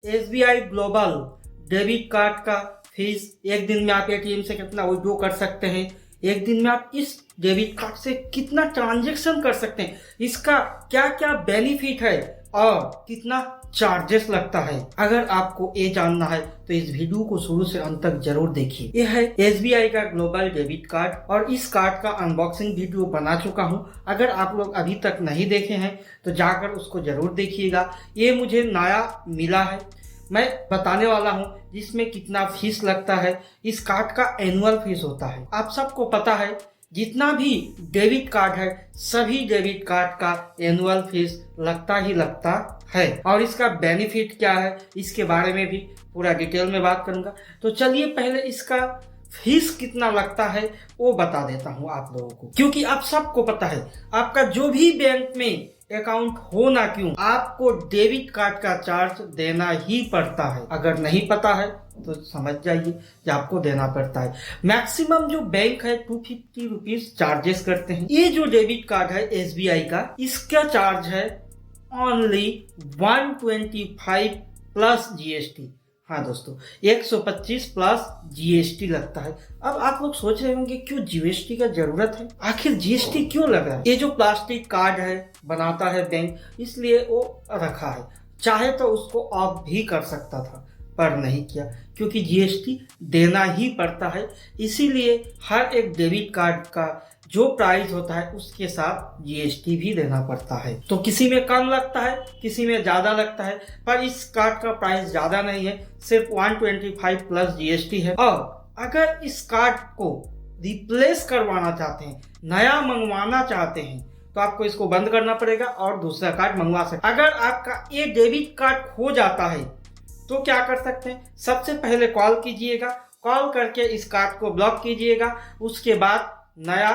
SBI global debit card का fees एक दिन में आप एटीएम से कितना विड्रॉ कर सकते हैं, एक दिन में आप इस डेबिट कार्ड से कितना ट्रांजैक्शन कर सकते हैं, इसका क्या क्या बेनिफिट है और कितना चार्जेस लगता है। अगर आपको ये जानना है तो इस वीडियो को शुरू से अंत तक जरूर देखिए। यह है एसबीआई का ग्लोबल डेबिट कार्ड और इस कार्ड का अनबॉक्सिंग वीडियो बना चुका हूं। अगर आप लोग अभी तक नहीं देखे हैं तो जाकर उसको जरूर देखिएगा। ये मुझे नया मिला है, मैं बताने वाला हूं जिसमें कितना फीस लगता है। इस कार्ड का एनुअल फीस होता है। आप सबको पता है जितना भी डेबिट कार्ड है सभी डेबिट कार्ड का एनुअल फीस लगता ही लगता है। और इसका बेनिफिट क्या है इसके बारे में भी पूरा डिटेल में बात करूंगा। तो चलिए पहले इसका फीस कितना लगता है वो बता देता हूं आप लोगों को, क्योंकि आप सबको पता है आपका जो भी बैंक में अकाउंट हो ना क्यों आपको डेबिट कार्ड का चार्ज देना ही पड़ता है। अगर नहीं पता है तो समझ जाइए कि आपको देना पड़ता है। मैक्सिमम जो बैंक है 250 रुपीज चार्जेस करते हैं। ये जो डेबिट कार्ड है एसबीआई का, इसका चार्ज है ओनली 125 प्लस जीएसटी। हाँ दोस्तों, 125 प्लस जीएसटी लगता है। अब आप लोग सोच रहे होंगे क्यों जीएसटी का जरूरत है, आखिर जीएसटी क्यों लग रहा है। ये जो प्लास्टिक कार्ड है बनाता है बैंक, इसलिए वो रखा है। चाहे तो उसको ऑफ भी कर सकता था पर नहीं किया, क्योंकि जीएसटी देना ही पड़ता है। इसीलिए हर एक डेबिट कार्ड का जो प्राइस होता है उसके साथ जीएसटी भी देना पड़ता है। तो किसी में कम लगता है, किसी में ज्यादा लगता है, पर इस कार्ड का प्राइस ज्यादा नहीं है, सिर्फ 125 प्लस जीएसटी है। और अगर इस कार्ड को रिप्लेस करवाना चाहते हैं, नया मंगवाना चाहते हैं, तो आपको इसको बंद करना पड़ेगा और दूसरा कार्ड मंगवा सकते हैं। अगर आपका ये डेबिट कार्ड खो जाता है तो क्या कर सकते हैं, सबसे पहले कॉल कीजिएगा, कॉल करके इस कार्ड को ब्लॉक कीजिएगा, उसके बाद नया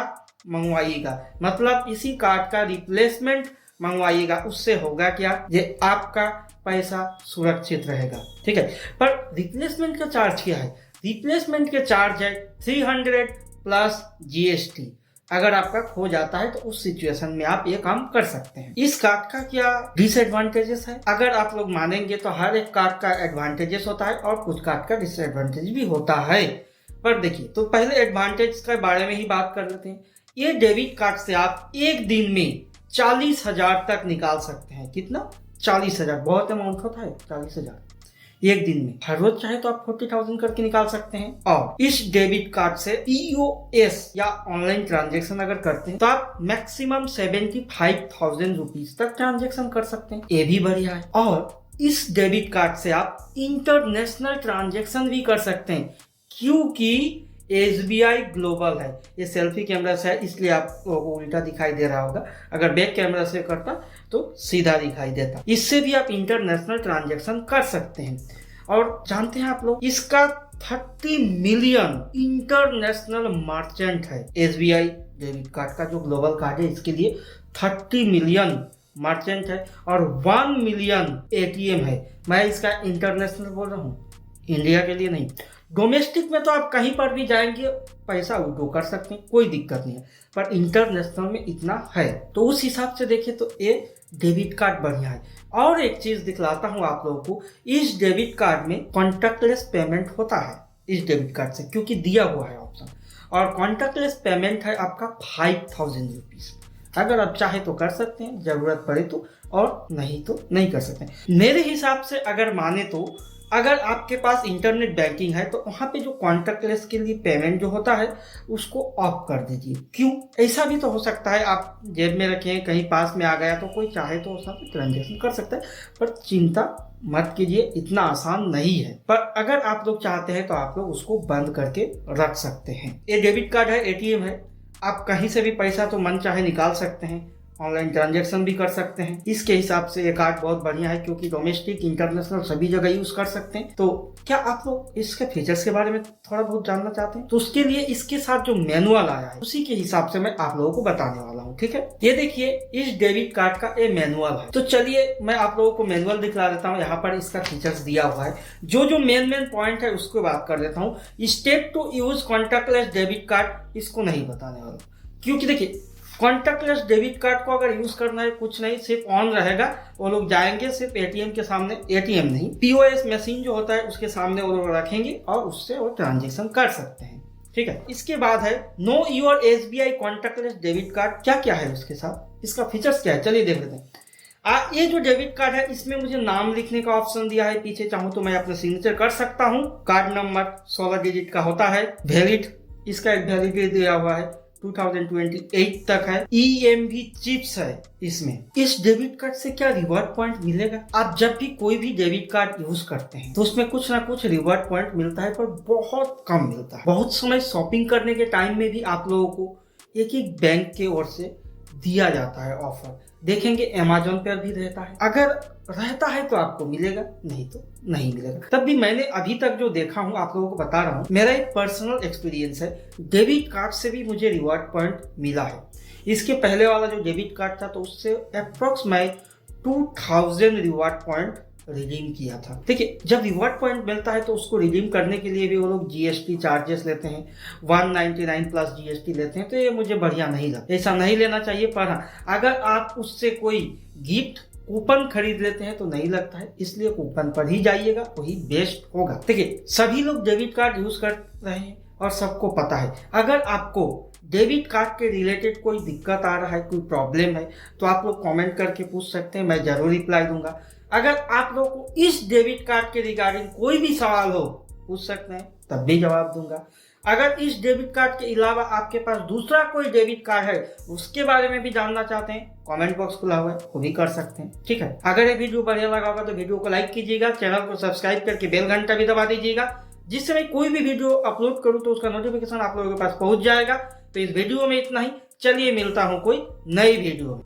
मंगवाइएगा, मतलब इसी कार्ड का रिप्लेसमेंट मंगवाइएगा। उससे होगा क्या, ये आपका पैसा सुरक्षित रहेगा, ठीक है। पर रिप्लेसमेंट का चार्ज क्या है, रिप्लेसमेंट के चार्ज है 300 प्लस जीएसटी। अगर आपका खो जाता है तो उस सिचुएशन में आप ये काम कर सकते हैं। इस कार्ड का क्या डिसएडवांटेजेस है, अगर आप लोग मानेंगे तो हर एक कार्ड का एडवांटेजेस होता है और कुछ कार्ड का डिसएडवांटेज भी होता है। पर देखिए, तो पहले एडवांटेज के बारे में ही बात कर लेते हैं। ये डेबिट कार्ड से आप एक दिन में 40,000 तक निकाल सकते हैं। कितना, 40,000, बहुत अमाउंट होता है 40,000 एक दिन में। हर रोज चाहे तो आप 40,000 करके निकाल सकते हैं। और इस डेबिट कार्ड से पीओएस या ऑनलाइन ट्रांजैक्शन अगर करते हैं तो आप मैक्सिमम 75,000 रुपीज तक ट्रांजैक्शन कर सकते हैं, ये भी बढ़िया है। और इस डेबिट कार्ड से आप इंटरनेशनल ट्रांजैक्शन भी कर सकते हैं, क्योंकि एसबीआई ग्लोबल है। ये सेल्फी कैमरा से है इसलिए आपको उल्टा दिखाई दे रहा होगा, अगर बैक कैमरा से करता तो सीधा दिखाई देता। इससे भी आप इंटरनेशनल ट्रांजैक्शन कर सकते हैं। और जानते हैं आप लोग, इसका 30 मिलियन इंटरनेशनल मर्चेंट है। एसबीआई डेबिट कार्ड का जो ग्लोबल कार्ड है इसके लिए 30 मिलियन मर्चेंट है और 1 मिलियन एटीएम है। मैं इसका इंटरनेशनल बोल रहा हूँ, इंडिया के लिए नहीं। डोमेस्टिक में तो आप कहीं पर भी जाएंगे पैसा विड्रॉ कर सकते हैं, कोई दिक्कत नहीं है, पर इंटरनेशनल में इतना है। तो उस हिसाब से देखिए तो ये डेबिट कार्ड बढ़िया है। और एक चीज दिखलाता हूं आप लोगों को, इस डेबिट कार्ड में कॉन्टैक्टलेस पेमेंट होता है इस डेबिट कार्ड से, क्योंकि दिया हुआ है ऑप्शन। और कॉन्टैक्टलेस पेमेंट है आपका 5,000 रुपीज। अगर आप चाहे तो कर सकते हैं, जरूरत पड़े तो, और नहीं तो नहीं कर सकते। मेरे हिसाब से अगर माने तो अगर आपके पास इंटरनेट बैंकिंग है तो वहां पे जो कॉन्टैक्टलेस के लिए पेमेंट जो होता है उसको ऑफ कर दीजिए। क्यों, ऐसा भी तो हो सकता है आप जेब में रखें, कहीं पास में आ गया तो कोई चाहे तो उसमें ट्रांजेक्शन कर सकता है। पर चिंता मत कीजिए, इतना आसान नहीं है। पर अगर आप लोग चाहते हैं तो आप लोग उसको बंद करके रख सकते हैं। ये डेबिट कार्ड है, एटीएम है, आप कहीं से भी पैसा तो मन चाहे निकाल सकते हैं, ऑनलाइन ट्रांजैक्शन भी कर सकते हैं। इसके हिसाब से ये कार्ड बहुत बढ़िया है, क्योंकि डोमेस्टिक इंटरनेशनल सभी जगह यूज कर सकते हैं। तो क्या आप लोग इसके फीचर्स के बारे में थोड़ा बहुत जानना चाहते हैं, तो उसके लिए इसके साथ जो मैनुअल आया है उसी के हिसाब से मैं आप लोगों को बताने वाला हूँ, ठीक है। ये देखिए, इस डेबिट कार्ड का ये मैनुअल है। तो चलिए मैं आप लोगों को मैनुअल दिखला देता हूँ। यहाँ पर इसका फीचर्स दिया हुआ है, जो जो मेन पॉइंट है उसको बात कर देता हूँ। Step two use contactless debit card, इसको नहीं बताने वाला, क्योंकि देखिए कॉन्टैक्टलेस डेबिट कार्ड को अगर यूज करना है, कुछ नहीं, सिर्फ ऑन रहेगा, वो लोग जाएंगे सिर्फ एटीएम के सामने, एटीएम नहीं, पीओएस मशीन जो होता है उसके सामने वो लोग रखेंगे और उससे वो ट्रांजेक्शन कर सकते हैं। ठीक है, इसके बाद है know your SBI contactless debit card. क्या क्या है उसके साथ, इसका फीचर्स क्या है, चलिए देख लेते हैं। ये जो डेबिट कार्ड है इसमें मुझे नाम लिखने का ऑप्शन दिया है, पीछे चाहूँ तो मैं अपना सिग्नेचर कर सकता हूँ। कार्ड नंबर 16 डिजिट का होता है, वैलिड, इसका एक वैलिडिटी दिया हुआ है 2028 तक है। EMV चिप्स है इसमें। इस डेबिट कार्ड से क्या रिवॉर्ड पॉइंट मिलेगा, आप जब भी कोई भी डेबिट कार्ड यूज करते हैं तो उसमें कुछ ना कुछ रिवॉर्ड पॉइंट मिलता है, पर बहुत कम मिलता है। बहुत समय शॉपिंग करने के टाइम में भी आप लोगों को एक एक बैंक के ओर से दिया जाता है ऑफर, देखेंगे अमेजोन पर भी रहता है, अगर रहता है तो आपको मिलेगा, नहीं तो नहीं मिलेगा। तब भी मैंने अभी तक जो देखा हूं आप लोगों को बता रहा हूं, मेरा एक पर्सनल एक्सपीरियंस है, डेबिट कार्ड से भी मुझे रिवॉर्ड पॉइंट मिला है। इसके पहले वाला जो डेबिट कार्ड था तो उससे अप्रोक्स मैं 2000 रिवॉर्ड पॉइंट रिडीम किया था। देखिए, जब रिवॉर्ड पॉइंट मिलता है तो उसको रिडीम करने के लिए भी वो लोग जीएसटी चार्जेस लेते हैं, 199 प्लस जीएसटी लेते हैं, तो ये मुझे बढ़िया नहीं लगता, ऐसा नहीं लेना चाहिए। पर हाँ, अगर आप उससे कोई गिफ्ट कूपन खरीद लेते हैं तो नहीं लगता है, इसलिए कूपन पर ही जाइएगा, वही बेस्ट होगा। देखिए, सभी लोग डेबिट कार्ड यूज कर रहे हैं और सबको पता है। अगर आपको डेबिट कार्ड के रिलेटेड कोई दिक्कत आ रहा है, कोई प्रॉब्लम है, तो आप लोग कमेंट करके पूछ सकते हैं, मैं जरूर रिप्लाई दूंगा। अगर आप लोग को इस डेबिट कार्ड के रिगार्डिंग कोई भी सवाल हो, पूछ सकते हैं, तब भी जवाब दूंगा। अगर इस डेबिट कार्ड के अलावा आपके पास दूसरा कोई डेबिट कार्ड है, उसके बारे में भी जानना चाहते हैं, कमेंट बॉक्स खुला हुआ है, वो भी कर सकते हैं। ठीक है, अगर ये वीडियो बढ़िया लगा होगा तो वीडियो को लाइक कीजिएगा, चैनल को सब्सक्राइब करके बेल घंटा भी दबा दीजिएगा, जिससे मैं कोई भी वीडियो अपलोड करूं तो उसका नोटिफिकेशन आप लोगों के पास पहुंच जाएगा। तो इस वीडियो में इतना ही, चलिए मिलता हूं कोई नई वीडियो में।